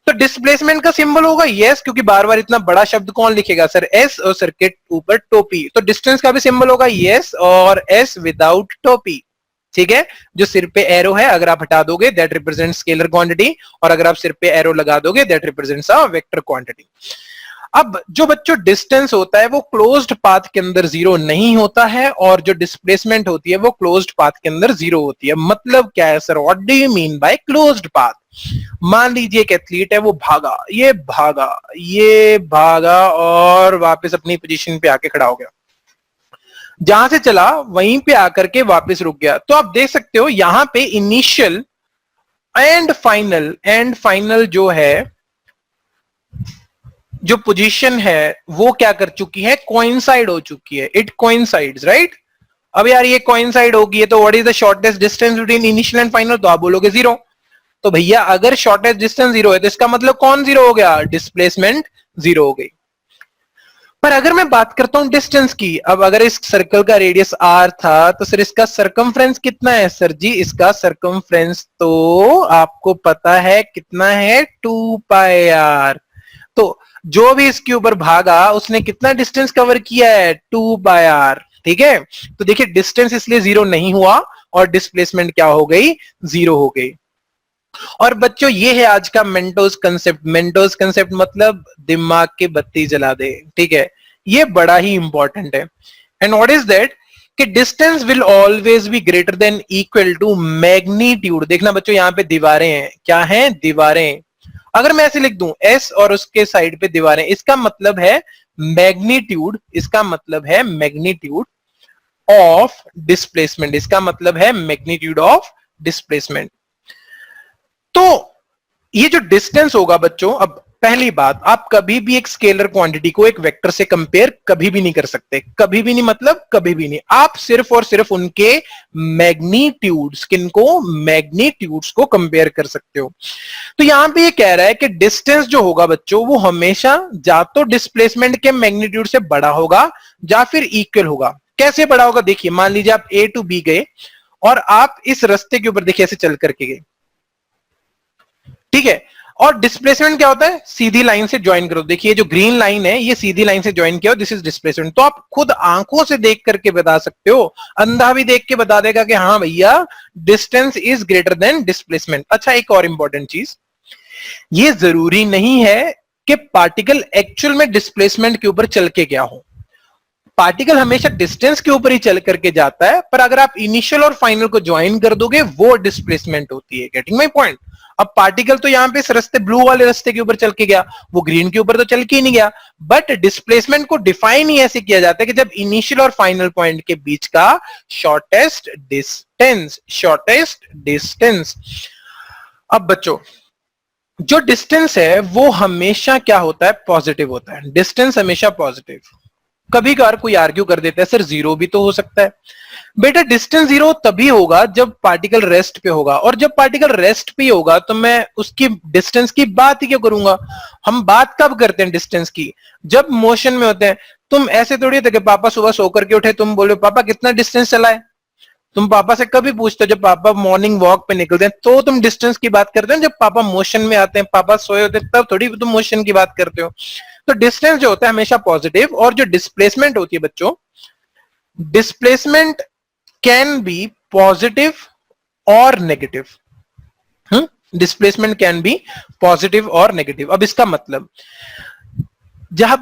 तो डिस्प्लेसमेंट का सिंबल होगा यस, क्योंकि बार बार इतना बड़ा शब्द कौन लिखेगा सर? एस और सर्किट ऊपर टोपी, तो डिस्टेंस का भी सिंबल होगा यस और एस विदाउट टोपी। ठीक है, जो सिर पे एरो है अगर आप हटा दोगे दैट रिप्रेजेंट स्केलर क्वांटिटी, और अगर आप सिर पे एरो लगा दोगे that represents a vector quantity. अब जो बच्चों डिस्टेंस होता है वो क्लोज्ड पाथ के अंदर जीरो नहीं होता है, और जो डिस्प्लेसमेंट होती है वो क्लोज्ड पाथ के अंदर जीरो होती है। मतलब क्या है sir? What do you mean by closed path? मान लीजिए एक एथलीट है, वो भागा, ये भागा, ये भागा और वापस अपनी पोजीशन पे आके खड़ा हो गया, जहां से चला वहीं पे आकर के वापस रुक गया। तो आप देख सकते हो यहां पे इनिशियल एंड फाइनल जो है, जो पोजीशन है वो क्या कर चुकी है? कोइंसाइड हो चुकी है, इट कोइंसाइड्स, राइट? अब यार ये कोइंसाइड होगी है, तो what is the shortest distance between initial and final? तो आप बोलोगे जीरो। तो भैया अगर शॉर्टेस्ट डिस्टेंस जीरो है तो इसका मतलब कौन जीरो हो गया? डिस्प्लेसमेंट जीरो हो गई। पर अगर मैं बात करता हूं डिस्टेंस की, अब अगर इस सर्कल का रेडियस r था तो सर इसका सरकमफ्रेंस कितना है? सर जी इसका सरकमफ्रेंस तो आपको पता है कितना है? 2πr। तो जो भी इसके ऊपर भागा उसने कितना डिस्टेंस कवर किया है? 2πr। ठीक है, तो देखिए डिस्टेंस इसलिए जीरो नहीं हुआ और डिस्प्लेसमेंट क्या हो गई? जीरो हो गई। और बच्चों ये है आज का मेंटोस कंसेप्ट। मेंटोस कंसेप्ट मतलब दिमाग की बत्ती जला दे। ठीक है, ये बड़ा ही इंपॉर्टेंट है। And what is that? कि distance will always be greater than equal to magnitude. देखना बच्चों यहां पे दीवारें हैं, क्या हैं? दीवारें। अगर मैं ऐसे लिख दूं एस और उसके साइड पे दीवारें, इसका मतलब है मैग्नीट्यूड, इसका मतलब है मैग्नीट्यूड ऑफ डिस्प्लेसमेंट, इसका मतलब है मैग्नीट्यूड ऑफ डिस्प्लेसमेंट। तो ये जो डिस्टेंस होगा बच्चों, अब पहली बात, आप कभी भी एक स्केलर क्वांटिटी को एक वेक्टर से कंपेयर कभी भी नहीं कर सकते, कभी भी नहीं, मतलब कभी भी नहीं। आप सिर्फ और सिर्फ उनके मैग्नीट्यूड्स, किनको? मैग्नीट्यूड्स को कंपेयर कर सकते हो। तो यहां पे ये कह रहा है कि डिस्टेंस जो होगा बच्चों वो हमेशा या तो डिस्प्लेसमेंट के मैग्नीट्यूड से बड़ा होगा या फिर इक्वल होगा। कैसे बड़ा होगा? देखिए मान लीजिए आप ए टू बी गए और आप इस रास्ते के ऊपर देखिए ऐसे चल करके गए, ठीक है, और डिस्प्लेसमेंट क्या होता है? सीधी लाइन से ज्वाइन करो। देखिए जो ग्रीन लाइन है ये सीधी लाइन से ज्वाइन किया, दिस इज डिस्प्लेसमेंट। तो आप खुद आंखों से देख करके बता सकते हो, अंधा भी देख के बता देगा कि हाँ भैया distance is greater than displacement. अच्छा एक और इंपॉर्टेंट चीज, ये जरूरी नहीं है कि पार्टिकल एक्चुअल में डिस्प्लेसमेंट के ऊपर चल के गया हो। पार्टिकल हमेशा डिस्टेंस के ऊपर ही चल करके जाता है, पर अगर आप इनिशियल और फाइनल को ज्वाइन कर दोगे वो डिस्प्लेसमेंट होती है। Getting my point? अब पार्टिकल तो यहां पे इस रास्ते ब्लू वाले रास्ते के ऊपर चल के गया, वो ग्रीन के ऊपर तो चल के ही नहीं गया। बट डिस्प्लेसमेंट को डिफाइन ही ऐसे किया जाता है कि जब इनिशियल और फाइनल पॉइंट के बीच का शॉर्टेस्ट डिस्टेंस, शॉर्टेस्ट डिस्टेंस। अब बच्चों जो डिस्टेंस है वो हमेशा क्या होता है? पॉजिटिव होता है। डिस्टेंस हमेशा पॉजिटिव। कभी कभार कोई आर्ग्यू कर देता है सर जीरो भी तो हो सकता है। बेटा डिस्टेंस जीरो तभी होगा जब पार्टिकल रेस्ट पे होगा, और जब पार्टिकल रेस्ट पे होगा तो मैं उसकी डिस्टेंस की बात ही क्यों करूंगा? हम बात कब करते हैं डिस्टेंस की? जब मोशन में होते हैं। तुम ऐसे थोड़ी थे कि पापा सुबह सो करके उठे, तुम बोले पापा कितना डिस्टेंस चला है, तुम पापा से कभी पूछते हो जब पापा मॉर्निंग वॉक पे निकलते हैं तो तुम डिस्टेंस की बात करते हो, जब पापा मोशन में आते हैं, पापा सोए होते हैं, तब थोड़ी तुम मोशन की बात करते हो। तो डिस्टेंस जो होता है हमेशा पॉजिटिव, और जो डिस्प्लेसमेंट होती है बच्चों, डिस्प्लेसमेंट कैन बी पॉजिटिव और negative. Displacement can be positive और नेगेटिव। अब इसका मतलब, जब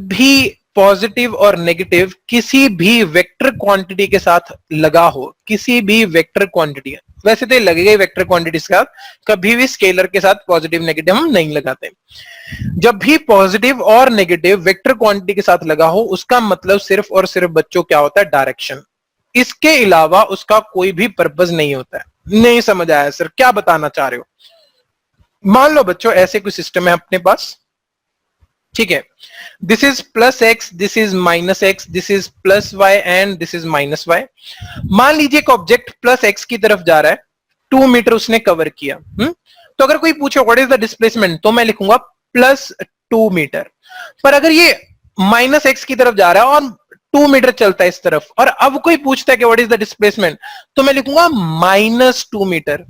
भी पॉजिटिव और नेगेटिव किसी भी वेक्टर क्वांटिटी के साथ लगा हो, किसी भी वेक्टर क्वांटिटी, वैसे तो लगेगा ही वेक्टर क्वांटिटी के साथ, कभी भी स्केलर के साथ पॉजिटिव नेगेटिव हम नहीं लगाते। जब भी पॉजिटिव और नेगेटिव वेक्टर क्वांटिटी के साथ लगा हो, उसका मतलब सिर्फ और सिर्फ बच्चों क्या होता है, डायरेक्शन। इसके अलावा उसका कोई भी पर्पज नहीं होता है। नहीं समझ आया सर, क्या बताना चाह रहे हो? मान लो बच्चों ऐसे कोई सिस्टम है अपने पास, ठीक है, this is plus X, this is minus X, this is plus Y and this is minus Y. मान लीजिए एक ऑब्जेक्ट प्लस एक्स की तरफ जा रहा है, 2 मीटर उसने कवर किया। तो अगर कोई पूछे व्हाट इज द डिस्प्लेसमेंट, तो मैं लिखूंगा प्लस 2 मीटर। पर अगर ये माइनस एक्स की तरफ जा रहा है और 2 मीटर चलता है इस तरफ, और अब कोई पूछता है कि व्हाट इज द डिस्प्लेसमेंट, तो मैं लिखूंगा minus 2 metre.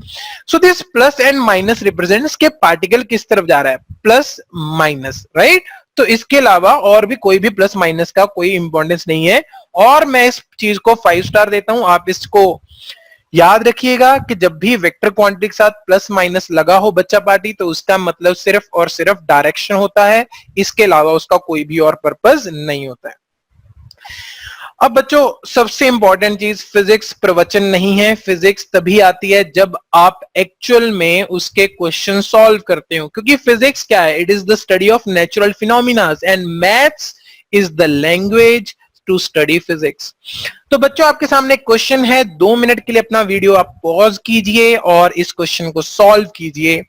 So this plus and minus represents के पार्टिकल किस तरफ जा रहा है, प्लस माइनस, राइट। तो इसके अलावा और भी कोई भी प्लस माइनस का कोई इंपॉर्टेंस नहीं है, और मैं इस चीज को 5 स्टार देता हूं। आप इसको याद रखिएगा कि जब भी वेक्टर क्वांटिटी के साथ प्लस माइनस लगा हो बच्चा पार्टी, तो उसका मतलब सिर्फ और सिर्फ डायरेक्शन होता है, इसके अलावा उसका कोई भी और पर्पज नहीं होता है। अब बच्चों सबसे इंपॉर्टेंट चीज, फिजिक्स प्रवचन नहीं है। फिजिक्स तभी आती है जब आप एक्चुअल में उसके क्वेश्चन सॉल्व करते हो, क्योंकि फिजिक्स क्या है, it is the study of natural phenomena and maths is the language to study physics. तो बच्चों आपके सामने एक क्वेश्चन है, 2 मिनट के लिए अपना वीडियो आप पॉज कीजिए और इस क्वेश्चन को सॉल्व कीजिए,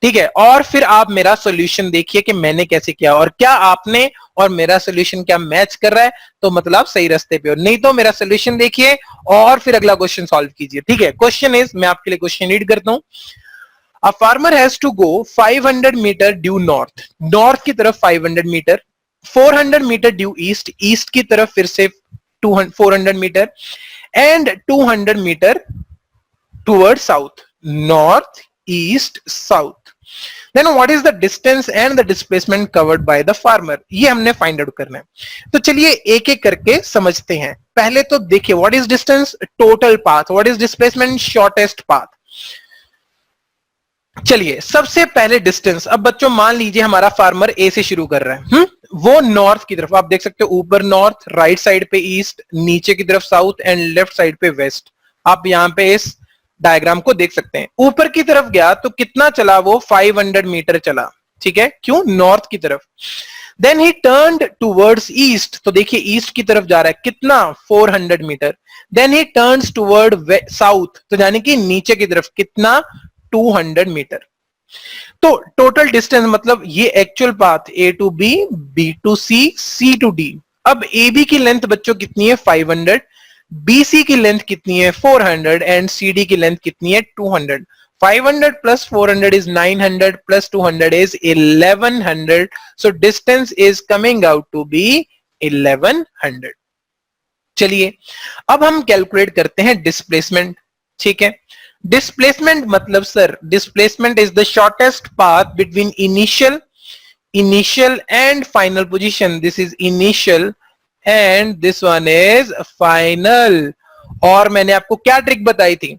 ठीक है, और फिर आप मेरा सॉल्यूशन देखिए कि मैंने कैसे किया, और क्या आपने और मेरा सॉल्यूशन क्या मैच कर रहा है, तो मतलब आप सही रास्ते पे हो। नहीं तो मेरा सॉल्यूशन देखिए और फिर अगला क्वेश्चन सॉल्व कीजिए, ठीक है। क्वेश्चन इज, मैं आपके लिए क्वेश्चन रीड करता हूं। A farmer has to go 500 metre due north, north की तरफ 500 metre, 400 metre due east, east की तरफ फिर से 400 metre, and 200 metre toward south, north east south. Then what is the distance and the displacement covered by the farmer, ये हमने find out करना है। तो चलिए एक एक करके समझते हैं। पहले तो देखिए, what is distance, total path, what is displacement, shortest path. चलिए सबसे पहले डिस्टेंस। अब बच्चों मान लीजिए हमारा फार्मर ए से शुरू कर रहा है, वो नॉर्थ की तरफ, आप देख सकते हो ऊपर नॉर्थ, राइट साइड पे ईस्ट, नीचे की तरफ साउथ एंड लेफ्ट साइड पे वेस्ट। आप यहां पे इस डायग्राम को देख सकते हैं। ऊपर की तरफ गया तो कितना चला वो, 500 मीटर चला, ठीक है, क्यों, नॉर्थ की तरफ। Then he turned towards east, तो देखिए ईस्ट की तरफ जा रहा है, कितना, 400 metre. Then he turns toward south, तो यानी कि नीचे की तरफ, कितना, 200 मीटर। तो टोटल डिस्टेंस मतलब ये actual path, A to B, B to C, C to D. अब ए बी की लेंथ बच्चों कितनी है, 500, बीसी की लेंथ कितनी है, 400, एंड सी डी की लेंथ कितनी है, 200। 500 plus 400 is 900 plus 200 is 1100. So distance is coming out to be 1100. चलिए अब हम कैलकुलेट करते हैं डिस्प्लेसमेंट, ठीक है। डिस्प्लेसमेंट मतलब sir, displacement is the shortest path between initial and final position. This is initial and this one is final. और मैंने आपको क्या ट्रिक बताई थी,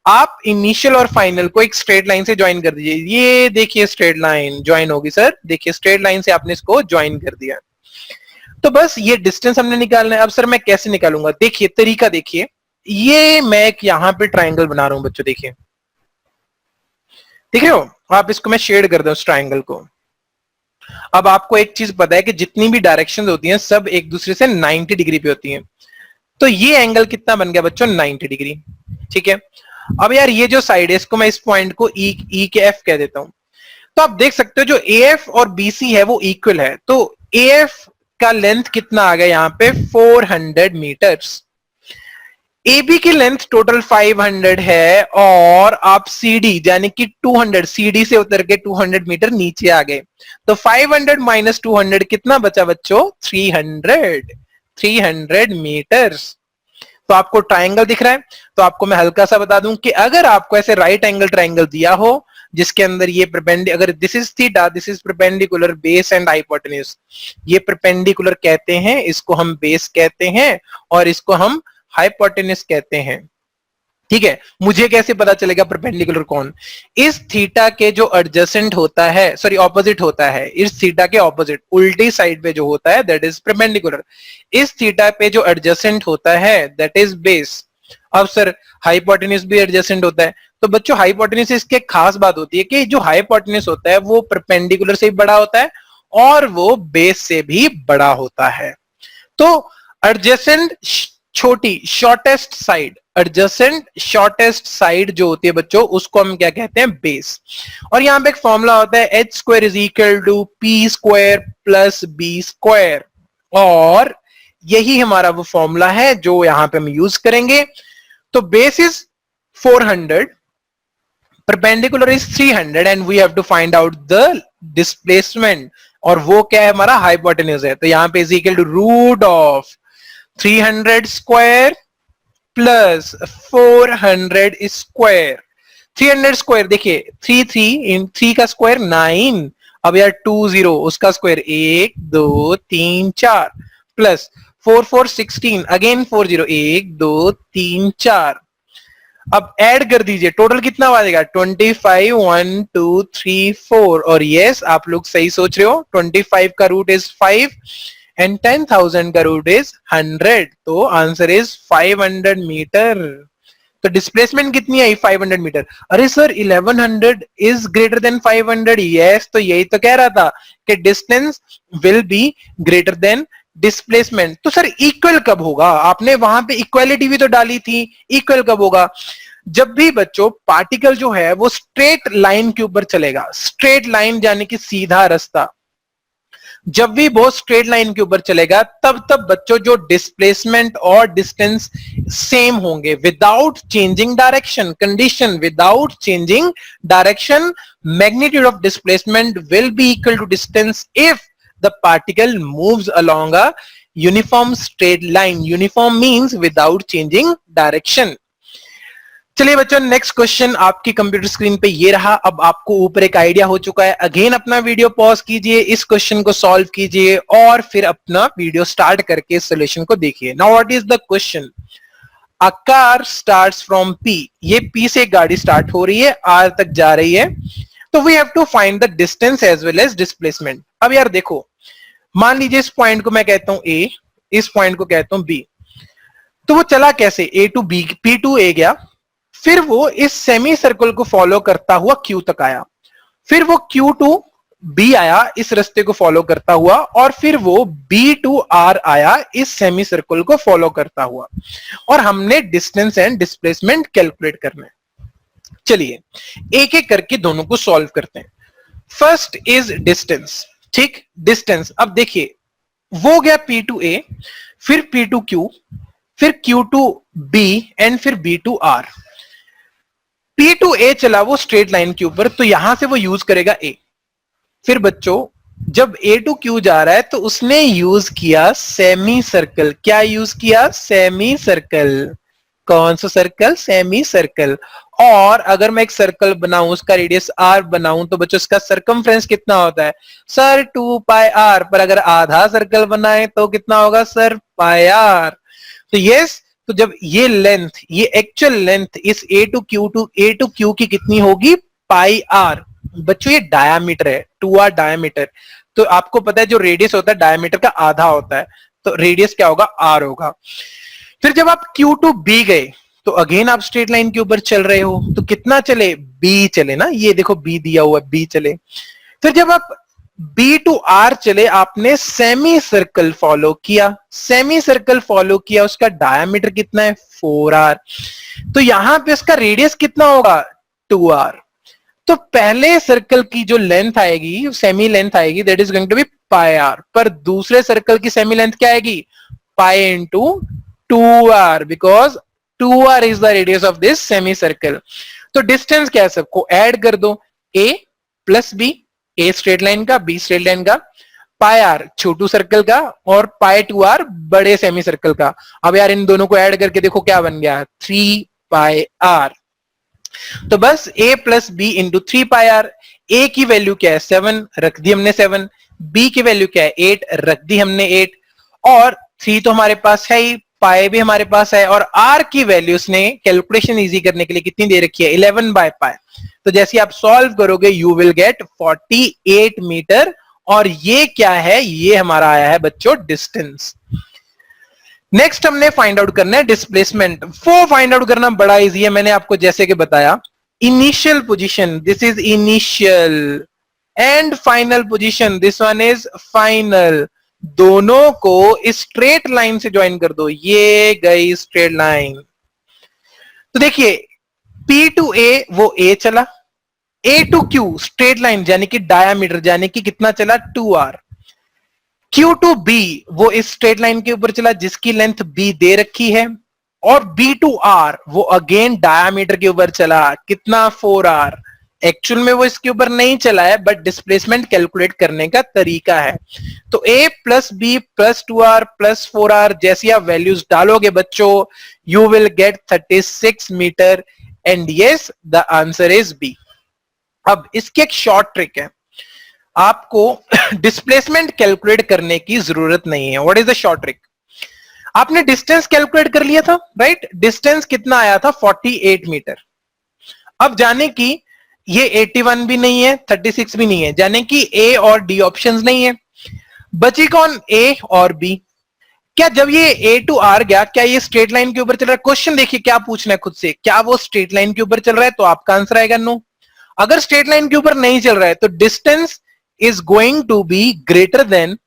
आप इनिशियल और फाइनल को एक स्ट्रेट लाइन से ज्वाइन कर दीजिए। ये देखिए स्ट्रेट लाइन ज्वाइन होगी सर, देखिए स्ट्रेट लाइन से आपने इसको ज्वाइन कर दिया। तो बस ये डिस्टेंस हमने निकालना है। अब सर मैं कैसे निकालूंगा, देखिए तरीका देखिए, ये मैं एक यहां पे ट्राइंगल बना रहा हूं बच्चों, देखिए देख रहे हो आप, इसको मैं शेड कर दूं उस ट्राइंगल को। अब आपको एक चीज पता है कि जितनी भी डायरेक्शंस होती हैं सब एक दूसरे से 90 डिग्री पे होती हैं। तो ये एंगल कितना बन गया बच्चों, 90 डिग्री, ठीक है। अब यार ये जो साइड है, इसको मैं इस पॉइंट को ई के एफ कह देता हूं। तो आप देख सकते हो जो ए एफ और बीसी है वो इक्वल है। तो ए एफ का लेंथ कितना आ गया यहाँ पे, 400 मीटर्स। AB की लेंथ टोटल 500 है, और आप CD यानी कि 200, CD से उतर के 200 मीटर नीचे आ गए। तो 500 माइनस 200 कितना बचा बच्चों, 300 मीटर्स। तो आपको ट्राइंगल दिख रहा है। तो आपको मैं हल्का सा बता दूं कि अगर आपको ऐसे राइट एंगल ट्राइंगल दिया हो जिसके अंदर ये परपेंडिकुलर, अगर this is theta, this is perpendicular base and hypotenuse, ये परपेंडिकुलर कहते हैं, इसको हम बेस कहते हैं और इसको हम हाइपोटेन्यूज कहते हैं। ठीक है, मुझे कैसे पता चलेगा परपेंडिकुलर कौन? इस थीटा के जो एडजेसेंट होता है, सॉरी ऑपोजिट होता है, इस थीटा के ऑपोजिट उल्टी साइड पे जो होता है दैट इज परपेंडिकुलर। इस थीटा पे जो एडजेसेंट होता है दैट इज बेस। अब सर हाइपोटेन्यूज भी एडजेसेंट होता है, तो बच्चों हाइपोटेन्यूज इसकी एक खास बात होती है कि जो हाइपोटेन्यूज होता है वो परपेंडिकुलर से भी बड़ा होता है और वो बेस से भी बड़ा होता है। तो एडजेसेंट छोटी shortest side, adjacent shortest side जो होती है बच्चों उसको हम क्या कहते हैं? बेस। और यहां पे एक फॉर्मूला होता है H square is equal to P square plus B square, और यही हमारा वो फॉर्मूला है जो यहां पे हम यूज करेंगे। तो base is 400, perpendicular is 300 and we have to find out the displacement, और वो क्या है? हमारा हाइपोटेन्यूज है। तो यहां पे is equal to root of 300 square plus 400 square. 300 square देखिए 3 का स्क्वायर 9, अब यार 20 उसका स्क्वायर 1 2 3 4 प्लस 4 16 अगेन 40 1 2 3 4। अब ऐड कर दीजिए, टोटल कितना बनेगा? 25 1 2 3 4। और यस आप लोग सही सोच रहे हो, 25 का रूट इज 5 एंड 10,000 का रूट इज 100, तो आंसर इज 500 मीटर। तो डिस्प्लेसमेंट कितनी आई? 500 मीटर। अरे sir 1100 is greater than 500। Yes, तो यही तो कह रहा था कि distance will be greater then displacement. तो सर इक्वल कब होगा? आपने वहां पे इक्वालिटी भी तो डाली थी, इक्वल कब होगा? जब भी बच्चों पार्टिकल जो है वो स्ट्रेट लाइन के ऊपर चलेगा, स्ट्रेट लाइन यानी कि सीधा रास्ता, जब भी बहुत स्ट्रेट लाइन के ऊपर चलेगा तब बच्चों जो डिस्प्लेसमेंट और डिस्टेंस सेम होंगे without changing direction. Condition without changing direction, magnitude of displacement will be equal to distance if the particle moves along a uniform straight line. Uniform means without changing direction. चलिए बच्चों next question आपकी computer screen पे ये रहा। अब आपको ऊपर एक आइडिया हो चुका है। अगेन अपना वीडियो पॉज कीजिए, इस क्वेश्चन को सॉल्व कीजिए और फिर अपना वीडियो स्टार्ट करके सॉल्यूशन को देखिए। Now what is the question? A car starts from P, ये P से एक गाड़ी स्टार्ट हो रही है, R तक जा रही है, तो we have to find the distance as well as displacement. अब यार देखो, मान लीजिए इस पॉइंट को मैं कहता हूं A, इस पॉइंट को कहता हूं B, तो वो चला कैसे? A to B, P to A गया, फिर वो इस सेमी सर्कल को फॉलो करता हुआ Q तक आया, फिर वो Q टू B आया इस रास्ते को फॉलो करता हुआ, और फिर वो B टू R आया इस सेमी सर्कल को फॉलो करता हुआ, और हमने डिस्टेंस एंड डिस्प्लेसमेंट कैलकुलेट करना है। चलिए एक एक करके दोनों को सॉल्व करते हैं। फर्स्ट इज डिस्टेंस, ठीक, डिस्टेंस। अब देखिए वो गया P टू A, फिर P टू Q, फिर Q टू B एंड फिर B to R। P to A चला वो स्ट्रेट लाइन के ऊपर, तो यहां से वो यूज करेगा A। फिर बच्चों जब A टू Q जा रहा है तो उसने यूज किया सेमी सर्कल। क्या यूज किया? Semi circle. कौन सा सर्कल? Semi circle. और अगर मैं एक सर्कल बनाऊं, उसका रेडियस R बनाऊं, तो बच्चों इसका सरकमफ्रेंस कितना होता है? सर 2 पाई R। पर अगर आधा सर्कल बनाए तो कितना होगा सर? पाई R। तो यस, तो जब ये लेंथ, ये एक्चुअल लेंथ इस A टू Q की कितनी होगी? पाई R। बच्चों ये डायामीटर है, 2R डायामीटर। तो आपको पता है जो रेडियस होता है डायामीटर का आधा होता है, तो रेडियस क्या होगा? R होगा। फिर जब आप Q टू B गए तो अगेन आप स्ट्रेट लाइन के ऊपर चल रहे हो, तो कितना चले? B चले ना, ये देखो B दिया हुआ है, B चले। फिर जब आप B टू R चले, आपने सेमी सर्कल फॉलो किया, सेमी सर्कल फॉलो किया, उसका डायामीटर कितना है? 4R। तो यहां पे उसका रेडियस कितना होगा? 2R। तो पहले सर्कल की जो लेंथ आएगी, सेमी लेंथ आएगी, that is going to be pi R। पर दूसरे सर्कल की सेमी लेंथ क्या आएगी? Pi into 2R, because 2R is the radius of this semi circle. तो डिस्टेंस क्या है? सबको ऐड कर दो, A plus B, A straight line का, B स्ट्रेट लाइन का, पाई आर छोटू सर्कल का और पाई टू आर बड़े सेमी सर्कल का। अब यार इन दोनों को ऐड करके देखो क्या बन गया, 3 पाई आर। तो बस a plus B into 3 pi R. a की वैल्यू क्या है 7, रख दी हमने 7। b की वैल्यू क्या है 8, रख दी हमने 8। और 3 तो हमारे पास है ही, पाई भी हमारे पास है, और r की वैल्यू उसने कैलकुलेशन इजी करने के लिए कितनी दे रखी है 11 बाय पाई। तो जैसे आप सॉल्व करोगे यू विल गेट 48 मीटर। और ये क्या है, ये हमारा आया है बच्चों डिस्टेंस। नेक्स्ट हमने फाइंड आउट करना है डिस्प्लेसमेंट। वो फाइंड आउट करना बड़ा इजी है, मैंने आपको जैसे कि बताया initial position, this is initial, and final position, this one is final. दोनों को स्ट्रेट लाइन से ज्वाइन कर दो, ये गई स्ट्रेट लाइन। तो देखिए P टू A वो A चला, A to Q straight line यानी कि डायामीटर, यानी कि कितना चला 2R। Q टू B वो इस स्ट्रेट लाइन के ऊपर चला जिसकी लेंथ B दे रखी है, और B टू R वो अगेन डायामीटर के ऊपर चला, कितना 4R। एक्चुअल में वो इसके ऊपर नहीं चला है, बट डिस्प्लेसमेंट कैलकुलेट करने का तरीका है। तो A plus B plus 2R plus 4R जैसी आप वैल्यूज डालोगे बच्चों, you will get 36 metre, and yes the answer is B. अब इसकी एक शॉर्ट ट्रिक है, आपको डिस्प्लेसमेंट कैलकुलेट करने की जरूरत नहीं है। What is the short trick? आपने डिस्टेंस कैलकुलेट कर लिया था, राइट? डिस्टेंस कितना आया था 48 मीटर। अब जाने की ये 81 भी नहीं है, 36 भी नहीं है, जाने की ए और डी ऑप्शंस नहीं है, बची कौन ए और बी। क्या जब ये ए टू आर गया, क्या ये स्ट्रेट लाइन के ऊपर चल रहा है? क्वेश्चन देखिए क्या पूछना है खुद से, क्या वो स्ट्रेट लाइन के ऊपर चल रहा है? तो आपका आंसर आएगा नो। अगर स्ट्रेट लाइन के ऊपर नहीं चल रहा है तो distance is going to be greater than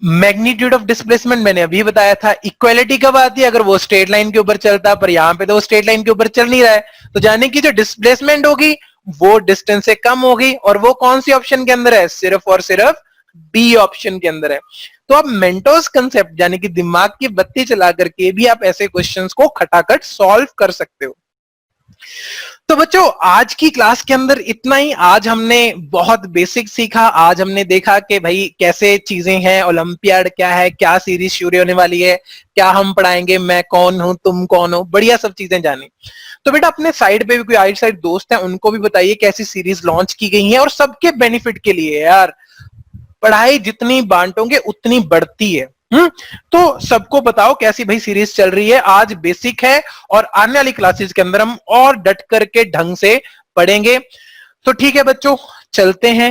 magnitude of displacement. मैंने अभी बताया था इक्वालिटी कब आती है, अगर वो स्ट्रेट लाइन के ऊपर चलता है, पर यहां पे तो वो स्ट्रेट लाइन के ऊपर चल नहीं रहा है, तो जाने की जो डिस्प्लेसमेंट होगी वो डिस्टेंस से कम होगी। और वो कौन सी ऑप्शन के अंदर है? सिर्फ और सिर्फ बी ऑप्शन के अंदर है। तो आप मेंटोस कंसेप्ट यानी कि दिमाग की बत्ती चला करके भी आप ऐसे क्वेश्चंस को खटाखट सॉल्व कर सकते हो। तो बच्चों आज की क्लास के अंदर इतना ही। आज हमने बहुत बेसिक सीखा, आज हमने देखा कि भाई कैसे चीजें हैं, ओलंपियाड क्या है, क्या सीरीज शुरू होने वाली है, क्या हम पढ़ाएंगे, मैं कौन हूं, तुम कौन हो, बढ़िया सब चीजें जानी। तो बेटा अपने साइड पे भी कोई आइट साइड दोस्त है उनको भी बताइए कैसी सीरीज लॉन्च की गई है, और सबके बेनिफिट के लिए यार। पढ़ाई जितनी बांटोगे उतनी बढ़ती है। तो सबको बताओ कैसी भाई सीरीज चल रही है। आज बेसिक है और आने वाली क्लासेस के अंदर हम और डट करके ढंग से पढ़ेंगे। तो ठीक है बच्चों, चलते हैं।